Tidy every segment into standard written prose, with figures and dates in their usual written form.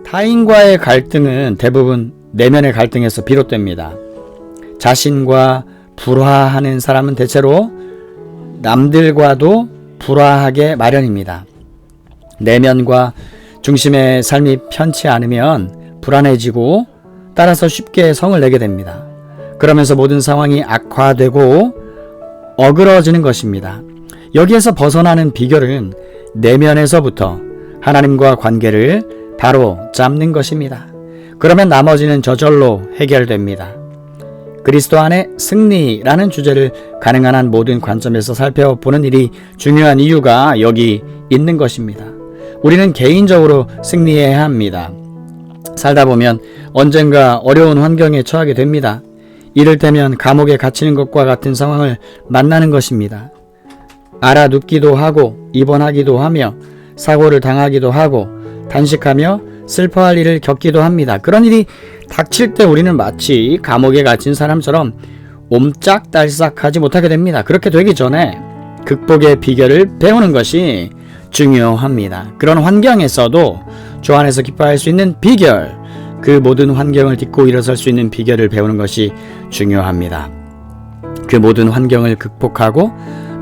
타인과의 갈등은 대부분 내면의 갈등에서 비롯됩니다. 자신과 불화하는 사람은 대체로 남들과도 불화하게 마련입니다. 내면과 중심의 삶이 편치 않으면 불안해지고 따라서 쉽게 성을 내게 됩니다. 그러면서 모든 상황이 악화되고 어그러지는 것입니다. 여기에서 벗어나는 비결은 내면에서부터 하나님과 관계를 바로 잡는 것입니다. 그러면 나머지는 저절로 해결됩니다. 그리스도 안의 승리라는 주제를 가능한 한 모든 관점에서 살펴보는 일이 중요한 이유가 여기 있는 것입니다. 우리는 개인적으로 승리해야 합니다. 살다 보면 언젠가 어려운 환경에 처하게 됩니다. 이를테면 감옥에 갇히는 것과 같은 상황을 만나는 것입니다. 알아눕기도 하고 입원하기도 하며 사고를 당하기도 하고 단식하며 슬퍼할 일을 겪기도 합니다. 그런 일이 닥칠 때 우리는 마치 감옥에 갇힌 사람처럼 옴짝달싹하지 못하게 됩니다. 그렇게 되기 전에 극복의 비결을 배우는 것이 중요합니다. 그런 환경에서도 주 안에서 기뻐할 수 있는 비결, 그 모든 환경을 딛고 일어설 수 있는 비결을 배우는 것이 중요합니다. 그 모든 환경을 극복하고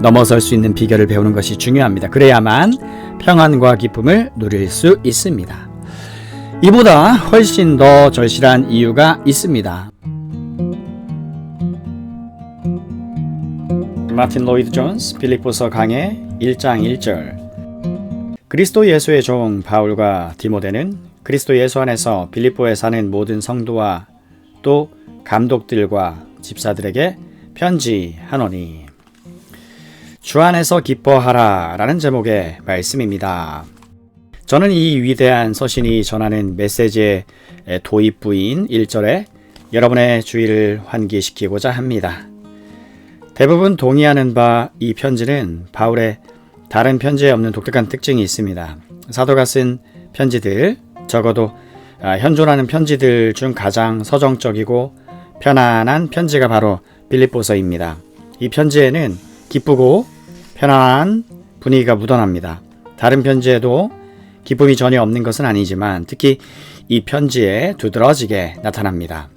넘어설 수 있는 비결을 배우는 것이 중요합니다. 그래야만 평안과 기쁨을 누릴 수 있습니다. 이보다 훨씬 더 절실한 이유가 있습니다. 마틴 로이드 존스 빌립보서 강해 1장 1절. 그리스도 예수의 종 바울과 디모데는 그리스도 예수 안에서 빌립보에 사는 모든 성도와 또 감독들과 집사들에게 편지하노니. 주 안에서 기뻐하라 라는 제목의 말씀입니다. 저는 이 위대한 서신이 전하는 메시지의 도입부인 1절에 여러분의 주의를 환기시키고자 합니다. 대부분 동의하는 바 이 편지는 바울의 다른 편지에 없는 독특한 특징이 있습니다. 사도가 쓴 편지들, 적어도 현존하는 편지들 중 가장 서정적이고 편안한 편지가 바로 빌립보서입니다. 이 편지에는 기쁘고 편안한 분위기가 묻어납니다. 다른 편지에도 기쁨이 전혀 없는 것은 아니지만 특히 이 편지에 두드러지게 나타납니다.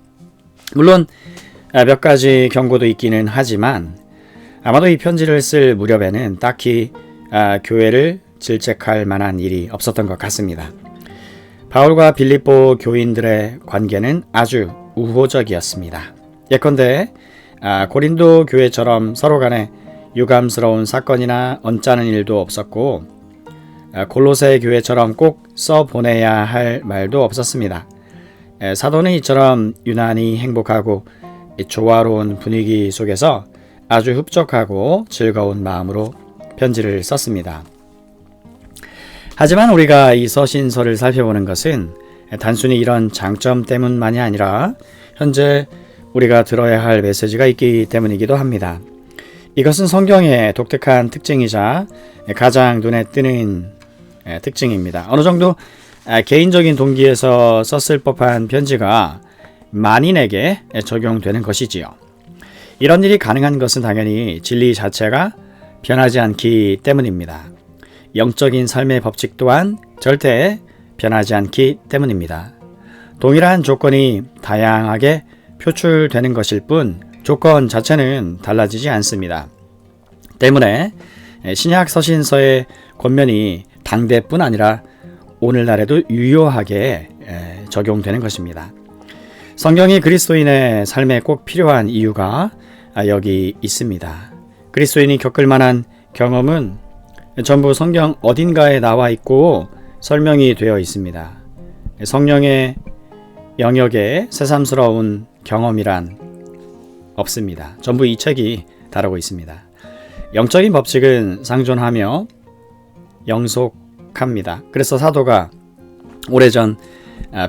물론 몇 가지 경고도 있기는 하지만 아마도 이 편지를 쓸 무렵에는 딱히 교회를 질책할 만한 일이 없었던 것 같습니다. 바울과 빌립보 교인들의 관계는 아주 우호적이었습니다. 예컨대 고린도 교회처럼 서로 간에 유감스러운 사건이나 언짢은 일도 없었고 골로새 교회처럼 꼭 써보내야 할 말도 없었습니다. 사도는 이처럼 유난히 행복하고 조화로운 분위기 속에서 아주 흡족하고 즐거운 마음으로 편지를 썼습니다. 하지만 우리가 이 서신서를 살펴보는 것은 단순히 이런 장점 때문만이 아니라 현재 우리가 들어야 할 메시지가 있기 때문이기도 합니다. 이것은 성경의 독특한 특징이자 가장 눈에 띄는 특징입니다. 어느 정도 개인적인 동기에서 썼을 법한 편지가 만인에게 적용되는 것이지요. 이런 일이 가능한 것은 당연히 진리 자체가 변하지 않기 때문입니다. 영적인 삶의 법칙 또한 절대 변하지 않기 때문입니다. 동일한 조건이 다양하게 표출되는 것일 뿐 조건 자체는 달라지지 않습니다. 때문에 신약 서신서의 권면이 당대뿐 아니라 오늘날에도 유효하게 적용되는 것입니다. 성경이 그리스도인의 삶에 꼭 필요한 이유가 여기 있습니다. 그리스도인이 겪을 만한 경험은 전부 성경 어딘가에 나와 있고 설명이 되어 있습니다. 성령의 영역에 새삼스러운 경험이란 없습니다. 전부 이 책이 다루고 있습니다. 영적인 법칙은 상존하며 영속합니다. 그래서 사도가 오래전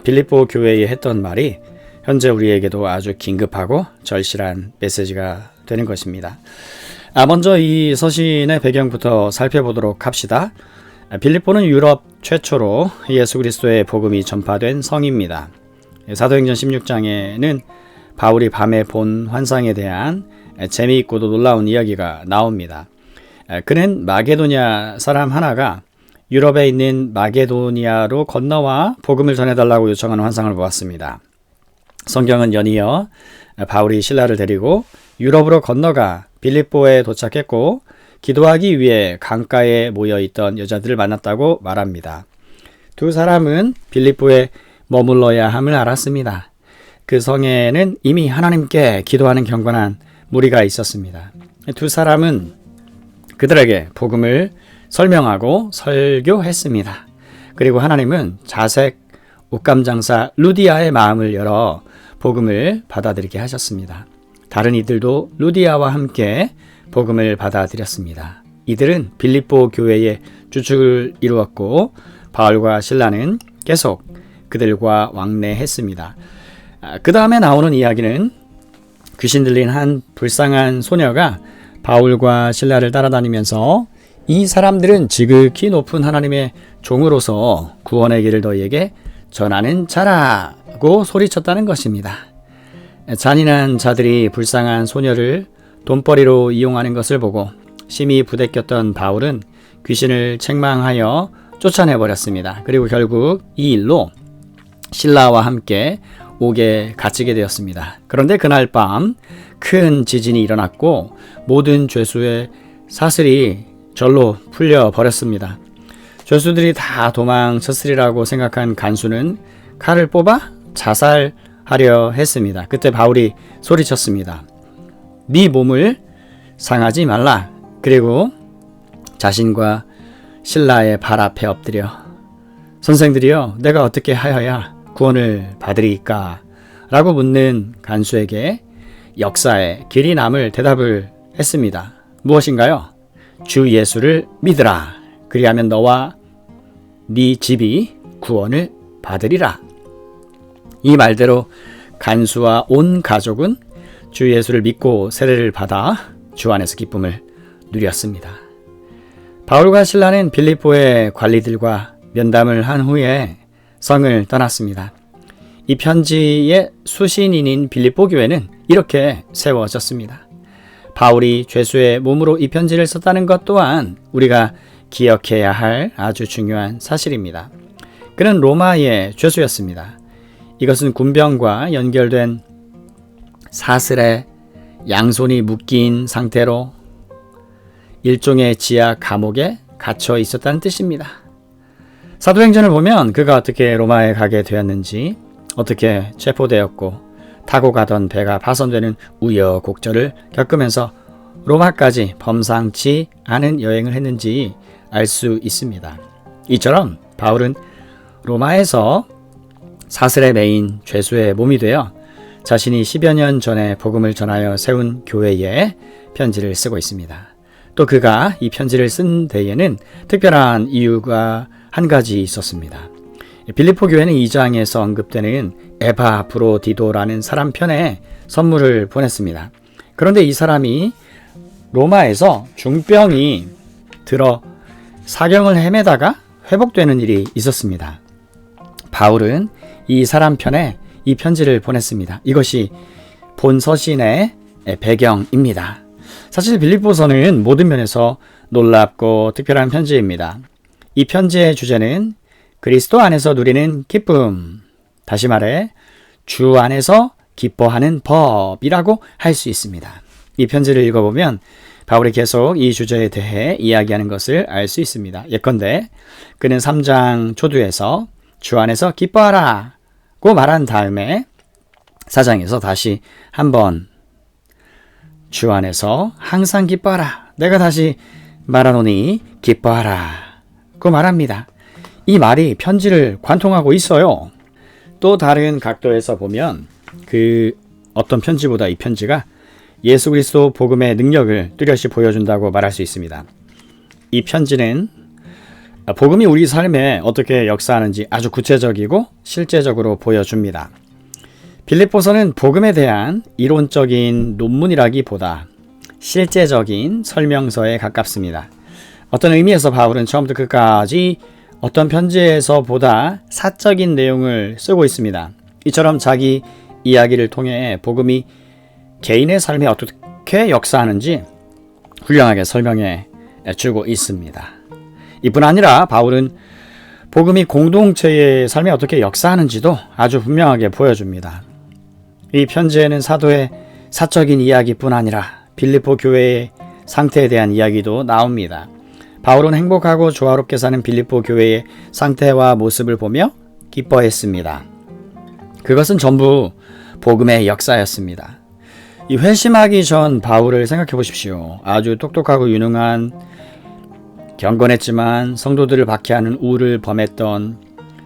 빌립보 교회에 했던 말이 현재 우리에게도 아주 긴급하고 절실한 메시지가 되는 것입니다. 먼저 이 서신의 배경부터 살펴보도록 합시다. 빌립보는 유럽 최초로 예수 그리스도의 복음이 전파된 성입니다. 사도행전 16장에는 바울이 밤에 본 환상에 대한 재미있고도 놀라운 이야기가 나옵니다. 그는 마게도냐 사람 하나가 유럽에 있는 마게도니아로 건너와 복음을 전해달라고 요청하는 환상을 보았습니다. 성경은 연이어 바울이 신라를 데리고 유럽으로 건너가 빌립보에 도착했고 기도하기 위해 강가에 모여있던 여자들을 만났다고 말합니다. 두 사람은 빌립보에 머물러야 함을 알았습니다. 그 성에는 이미 하나님께 기도하는 경건한 무리가 있었습니다. 두 사람은 그들에게 복음을 설명하고 설교했습니다. 그리고 하나님은 자색 옷감장사 루디아의 마음을 열어 복음을 받아들이게 하셨습니다. 다른 이들도 루디아와 함께 복음을 받아들였습니다. 이들은 빌립보 교회의 주축을 이루었고 바울과 실라는 계속 그들과 왕래했습니다. 그 다음에 나오는 이야기는 귀신 들린 한 불쌍한 소녀가 바울과 실라를 따라다니면서 이 사람들은 지극히 높은 하나님의 종으로서 구원의 길을 너희에게 전하는 자라고 소리쳤다는 것입니다. 잔인한 자들이 불쌍한 소녀를 돈벌이로 이용하는 것을 보고 심히 부대꼈던 바울은 귀신을 책망하여 쫓아내버렸습니다. 그리고 결국 이 일로 신라와 함께 옥에 갇히게 되었습니다. 그런데 그날 밤 큰 지진이 일어났고 모든 죄수의 사슬이 절로 풀려버렸습니다. 죄수들이 다 도망쳤으리라고 생각한 간수는 칼을 뽑아 자살하려 했습니다. 그때 바울이 소리쳤습니다. 네 몸을 상하지 말라. 그리고 자신과 신라의 발 앞에 엎드려 선생들이여 내가 어떻게 하여야 구원을 받으리까? 라고 묻는 간수에게 역사에 길이 남을 대답을 했습니다. 무엇인가요? 주 예수를 믿으라. 그리하면 너와 네 집이 구원을 받으리라. 이 말대로 간수와 온 가족은 주 예수를 믿고 세례를 받아 주 안에서 기쁨을 누렸습니다. 바울과 실라는 빌립보의 관리들과 면담을 한 후에 성을 떠났습니다. 이 편지의 수신인인 빌립보 교회는 이렇게 세워졌습니다. 바울이 죄수의 몸으로 이 편지를 썼다는 것 또한 우리가 기억해야 할 아주 중요한 사실입니다. 그는 로마의 죄수였습니다. 이것은 군병과 연결된 사슬에 양손이 묶인 상태로 일종의 지하 감옥에 갇혀 있었다는 뜻입니다. 사도행전을 보면 그가 어떻게 로마에 가게 되었는지, 어떻게 체포되었고 타고 가던 배가 파손되는 우여곡절을 겪으면서 로마까지 범상치 않은 여행을 했는지 알 수 있습니다. 이처럼 바울은 로마에서 사슬에 매인 죄수의 몸이 되어 자신이 10여 년 전에 복음을 전하여 세운 교회에 편지를 쓰고 있습니다. 또 그가 이 편지를 쓴 데에는 특별한 이유가 한 가지 있었습니다. 빌립보 교회는 2장에서 언급되는 에바브로디도라는 사람 편에 선물을 보냈습니다. 그런데 이 사람이 로마에서 중병이 들어 사경을 헤매다가 회복되는 일이 있었습니다. 바울은 이 사람 편에 이 편지를 보냈습니다. 이것이 본 서신의 배경입니다. 사실 빌립보서는 모든 면에서 놀랍고 특별한 편지입니다. 이 편지의 주제는 그리스도 안에서 누리는 기쁨, 다시 말해 주 안에서 기뻐하는 법이라고 할 수 있습니다. 이 편지를 읽어보면 바울이 계속 이 주제에 대해 이야기하는 것을 알 수 있습니다. 예컨대 그는 3장 초두에서 주 안에서 기뻐하라 고 말한 다음에 4장에서 다시 한번 주 안에서 항상 기뻐하라. 내가 다시 말하노니 기뻐하라 고 말합니다. 이 말이 편지를 관통하고 있어요. 또 다른 각도에서 보면 그 어떤 편지보다 이 편지가 예수 그리스도 복음의 능력을 뚜렷이 보여준다고 말할 수 있습니다. 이 편지는 복음이 우리 삶에 어떻게 역사하는지 아주 구체적이고 실제적으로 보여줍니다. 빌립보서는 복음에 대한 이론적인 논문이라기보다 실제적인 설명서에 가깝습니다. 어떤 의미에서 바울은 처음부터 끝까지 어떤 편지에서보다 사적인 내용을 쓰고 있습니다. 이처럼 자기 이야기를 통해 복음이 개인의 삶에 어떻게 역사하는지 훌륭하게 설명해 주고 있습니다. 이뿐 아니라 바울은 복음이 공동체의 삶에 어떻게 역사하는지도 아주 분명하게 보여줍니다. 이 편지에는 사도의 사적인 이야기뿐 아니라 빌립보 교회의 상태에 대한 이야기도 나옵니다. 바울은 행복하고 조화롭게 사는 빌립보 교회의 상태와 모습을 보며 기뻐했습니다. 그것은 전부 복음의 역사였습니다. 이 회심하기 전 바울을 생각해 보십시오. 아주 똑똑하고 유능한, 경건했지만 성도들을 박해하는 우를 범했던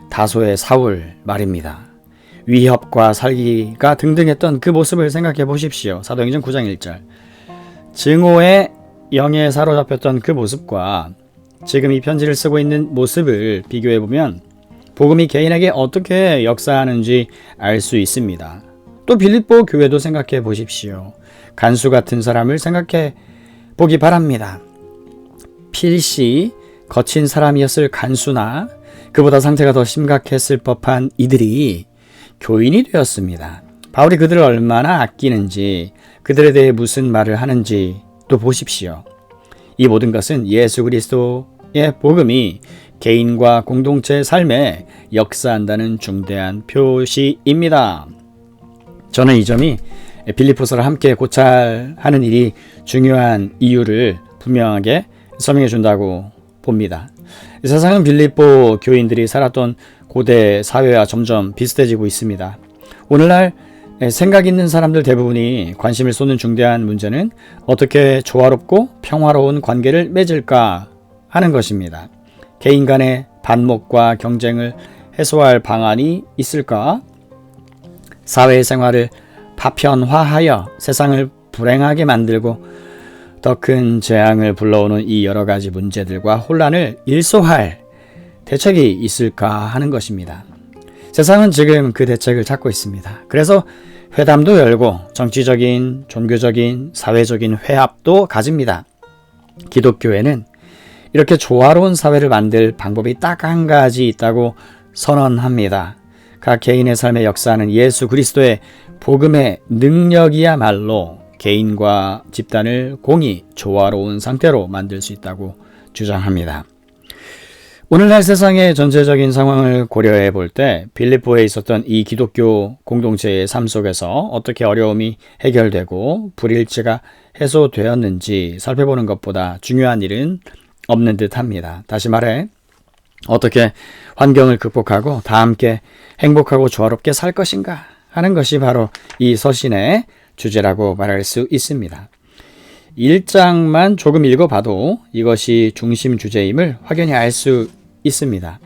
다소의 사울 말입니다. 위협과 살기가 등등했던 그 모습을 생각해 보십시오. 사도행전 9장 1절. 증오의 영에 사로잡혔던 그 모습과 지금 이 편지를 쓰고 있는 모습을 비교해 보면 복음이 개인에게 어떻게 역사하는지 알 수 있습니다. 또 빌립보 교회도 생각해 보십시오. 간수 같은 사람을 생각해 보기 바랍니다. 필시 거친 사람이었을 간수나 그보다 상태가 더 심각했을 법한 이들이 교인이 되었습니다. 바울이 그들을 얼마나 아끼는지, 그들에 대해 무슨 말을 하는지 또 보십시오. 이 모든 것은 예수 그리스도의 복음이 개인과 공동체의 삶에 역사한다는 중대한 표시입니다. 저는 이 점이 빌립보서를 함께 고찰하는 일이 중요한 이유를 분명하게 설명해 준다고 봅니다. 세상은 빌립보 교인들이 살았던 고대 사회와 점점 비슷해지고 있습니다. 오늘날 생각 있는 사람들 대부분이 관심을 쏟는 중대한 문제는 어떻게 조화롭고 평화로운 관계를 맺을까 하는 것입니다. 개인 간의 반목과 경쟁을 해소할 방안이 있을까? 사회생활을 파편화하여 세상을 불행하게 만들고 더 큰 재앙을 불러오는 이 여러 가지 문제들과 혼란을 일소할 대책이 있을까 하는 것입니다. 세상은 지금 그 대책을 찾고 있습니다. 그래서 회담도 열고 정치적인, 종교적인, 사회적인 회합도 가집니다. 기독교회는 이렇게 조화로운 사회를 만들 방법이 딱 한 가지 있다고 선언합니다. 각 개인의 삶에 역사하는 예수 그리스도의 복음의 능력이야말로 개인과 집단을 공히 조화로운 상태로 만들 수 있다고 주장합니다. 오늘날 세상의 전체적인 상황을 고려해 볼 때 빌립보에 있었던 이 기독교 공동체의 삶 속에서 어떻게 어려움이 해결되고 불일치가 해소되었는지 살펴보는 것보다 중요한 일은 없는 듯합니다. 다시 말해 어떻게 환경을 극복하고 다 함께 행복하고 조화롭게 살 것인가 하는 것이 바로 이 서신의 주제라고 말할 수 있습니다. 1장만 조금 읽어봐도 이것이 중심 주제임을 확연히 알 수 있습니다.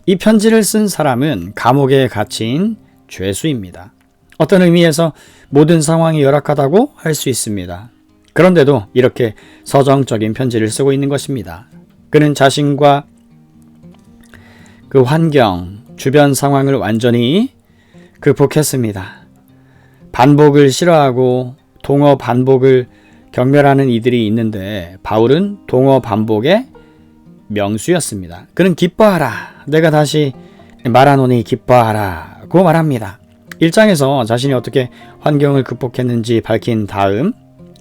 이 편지를 쓴 사람은 감옥에 갇힌 죄수입니다. 어떤 의미에서 모든 상황이 열악하다고 할 수 있습니다. 그런데도 이렇게 서정적인 편지를 쓰고 있는 것입니다. 그는 자신과 그 환경, 주변 상황을 완전히 극복했습니다. 반복을 싫어하고 동어 반복을 경멸하는 이들이 있는데 바울은 동어 반복의 명수였습니다. 그는 기뻐하라. 내가 다시 말하노니 기뻐하라. 고 말합니다. 1장에서 자신이 어떻게 환경을 극복했는지 밝힌 다음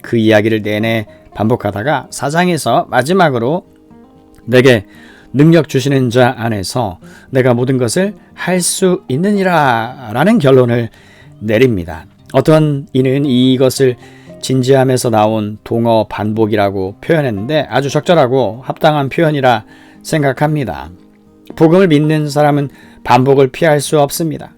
그 이야기를 내내 반복하다가 4장에서 마지막으로 내게 능력 주시는 자 안에서 내가 모든 것을 할 수 있느니라 라는 결론을 내립니다. 어떤 이는 이것을 진지함에서 나온 동어 반복이라고 표현했는데 아주 적절하고 합당한 표현이라 생각합니다. 복음을 믿는 사람은 반복을 피할 수 없습니다.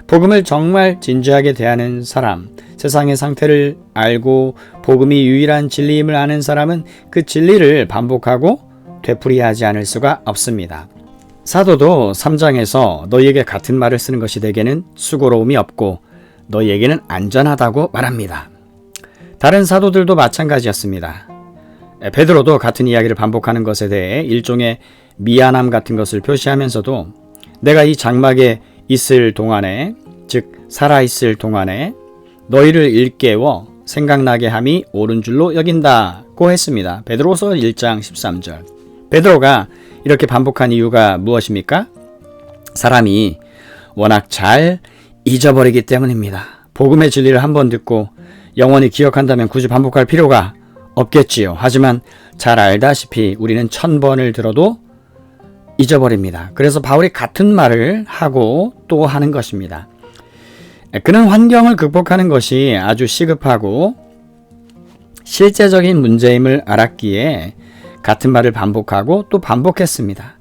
복음을 정말 진지하게 대하는 사람, 세상의 상태를 알고 복음이 유일한 진리임을 아는 사람은 그 진리를 반복하고 되풀이하지 않을 수가 없습니다. 사도도 3장에서 너희에게 같은 말을 쓰는 것이 내게는 수고로움이 없고 너희에게는 안전하다고 말합니다. 다른 사도들도 마찬가지였습니다. 베드로도 같은 이야기를 반복하는 것에 대해 일종의 미안함 같은 것을 표시하면서도 내가 이 장막에 있을 동안에, 즉 살아있을 동안에 너희를 일깨워 생각나게 함이 옳은 줄로 여긴다고 했습니다. 베드로서 1장 13절. 베드로가 이렇게 반복한 이유가 무엇입니까? 사람이 워낙 잘 잊어버리기 때문입니다. 복음의 진리를 한번 듣고 영원히 기억한다면 굳이 반복할 필요가 없겠지요. 하지만 잘 알다시피 우리는 1000번을 들어도 잊어버립니다. 그래서 바울이 같은 말을 하고 또 하는 것입니다. 그는 환경을 극복하는 것이 아주 시급하고 실제적인 문제임을 알았기에 같은 말을 반복하고 또 반복했습니다.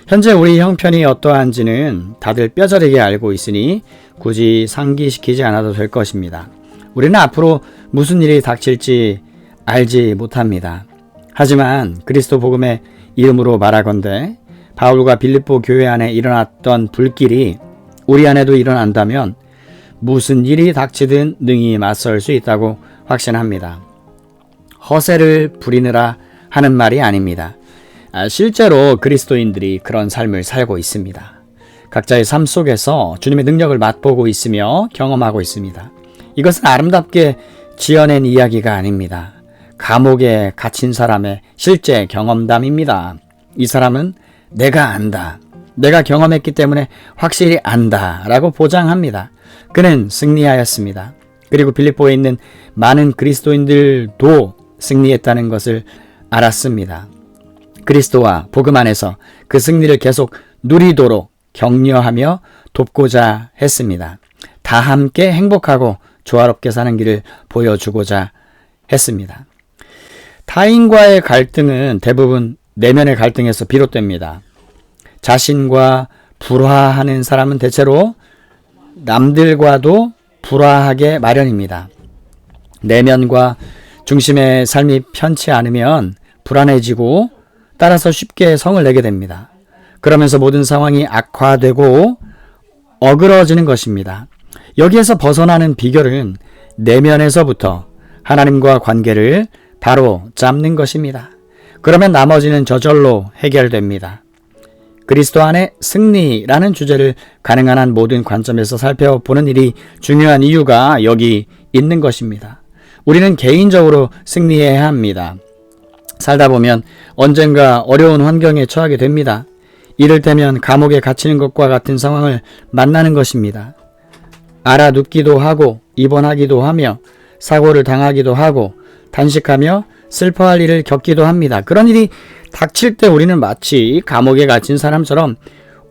현재 우리 형편이 어떠한지는 다들 뼈저리게 알고 있으니 굳이 상기시키지 않아도 될 것입니다. 우리는 앞으로 무슨 일이 닥칠지 알지 못합니다. 하지만 그리스도 복음의 이름으로 말하건대 바울과 빌립보 교회 안에 일어났던 불길이 우리 안에도 일어난다면 무슨 일이 닥치든 능히 맞설 수 있다고 확신합니다. 허세를 부리느라 하는 말이 아닙니다. 실제로 그리스도인들이 그런 삶을 살고 있습니다. 각자의 삶 속에서 주님의 능력을 맛보고 있으며 경험하고 있습니다. 이것은 아름답게 지어낸 이야기가 아닙니다. 감옥에 갇힌 사람의 실제 경험담입니다. 이 사람은 내가 안다. 내가 경험했기 때문에 확실히 안다. 라고 보장합니다. 그는 승리하였습니다. 그리고 빌립보에 있는 많은 그리스도인들도 승리했다는 것을 알았습니다. 그리스도와 복음 안에서 그 승리를 계속 누리도록 격려하며 돕고자 했습니다. 다 함께 행복하고 조화롭게 사는 길을 보여주고자 했습니다. 타인과의 갈등은 대부분 내면의 갈등에서 비롯됩니다. 자신과 불화하는 사람은 대체로 남들과도 불화하게 마련입니다. 내면과 중심의 삶이 편치 않으면 불안해지고 따라서 쉽게 성을 내게 됩니다. 그러면서 모든 상황이 악화되고 어그러지는 것입니다. 여기에서 벗어나는 비결은 내면에서부터 하나님과 관계를 바로 잡는 것입니다. 그러면 나머지는 저절로 해결됩니다. 그리스도 안에 승리라는 주제를 가능한 한 모든 관점에서 살펴보는 일이 중요한 이유가 여기 있는 것입니다. 우리는 개인적으로 승리해야 합니다. 살다 보면 언젠가 어려운 환경에 처하게 됩니다. 이를테면 감옥에 갇히는 것과 같은 상황을 만나는 것입니다. 알아눕기도 하고 입원하기도 하며 사고를 당하기도 하고 단식하며 슬퍼할 일을 겪기도 합니다. 그런 일이 닥칠 때 우리는 마치 감옥에 갇힌 사람처럼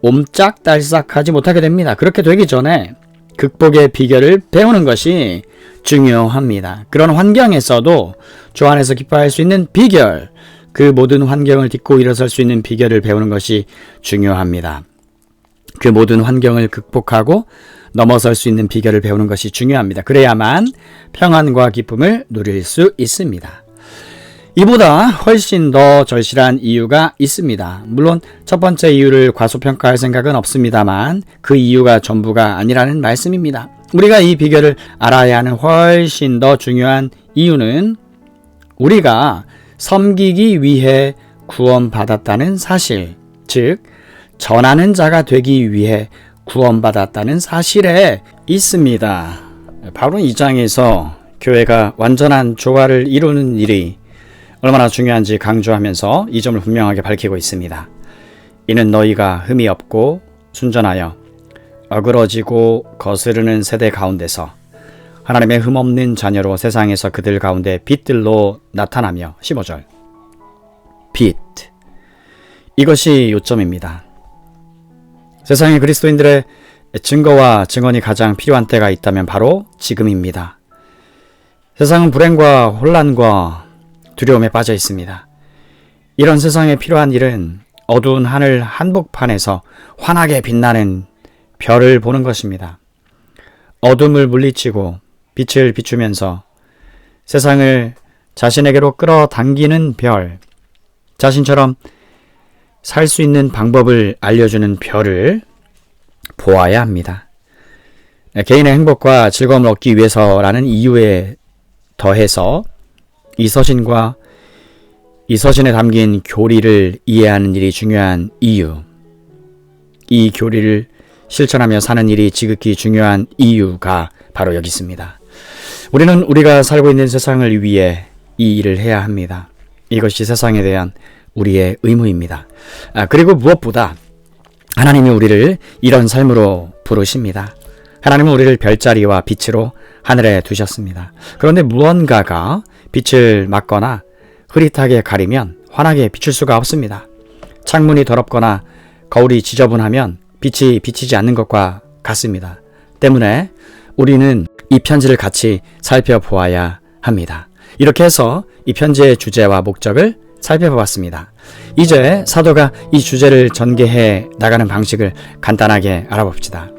옴짝달싹하지 못하게 됩니다. 그렇게 되기 전에 극복의 비결을 배우는 것이 중요합니다. 그런 환경에서도 주 안에서 기뻐할 수 있는 비결, 그 모든 환경을 딛고 일어설 수 있는 비결을 배우는 것이 중요합니다. 그 모든 환경을 극복하고 넘어설 수 있는 비결을 배우는 것이 중요합니다. 그래야만 평안과 기쁨을 누릴 수 있습니다. 이보다 훨씬 더 절실한 이유가 있습니다. 물론 첫 번째 이유를 과소평가할 생각은 없습니다만 그 이유가 전부가 아니라는 말씀입니다. 우리가 이 비결을 알아야 하는 훨씬 더 중요한 이유는 우리가 섬기기 위해 구원받았다는 사실, 즉 전하는 자가 되기 위해 구원받았다는 사실에 있습니다. 바로 이 장에서 교회가 완전한 조화를 이루는 일이 얼마나 중요한지 강조하면서 이 점을 분명하게 밝히고 있습니다. 이는 너희가 흠이 없고 순전하여 어그러지고 거스르는 세대 가운데서 하나님의 흠없는 자녀로 세상에서 그들 가운데 빛들로 나타나며 15절 빛, 이것이 요점입니다. 세상의 그리스도인들의 증거와 증언이 가장 필요한 때가 있다면 바로 지금입니다. 세상은 불행과 혼란과 두려움에 빠져 있습니다. 이런 세상에 필요한 일은 어두운 하늘 한복판에서 환하게 빛나는 별을 보는 것입니다. 어둠을 물리치고 빛을 비추면서 세상을 자신에게로 끌어당기는 별, 자신처럼 살 수 있는 방법을 알려주는 별을 보아야 합니다. 개인의 행복과 즐거움을 얻기 위해서라는 이유에 더해서 이 서신과 이 서신에 담긴 교리를 이해하는 일이 중요한 이유, 이 교리를 실천하며 사는 일이 지극히 중요한 이유가 바로 여기 있습니다. 우리는 우리가 살고 있는 세상을 위해 이 일을 해야 합니다. 이것이 세상에 대한 우리의 의무입니다. 그리고 무엇보다 하나님이 우리를 이런 삶으로 부르십니다. 하나님은 우리를 별자리와 빛으로 하늘에 두셨습니다. 그런데 무언가가 빛을 막거나 흐릿하게 가리면 환하게 비출 수가 없습니다. 창문이 더럽거나 거울이 지저분하면 빛이 비치지 않는 것과 같습니다. 때문에 우리는 이 편지를 같이 살펴보아야 합니다. 이렇게 해서 이 편지의 주제와 목적을 살펴보았습니다. 이제 사도가 이 주제를 전개해 나가는 방식을 간단하게 알아봅시다.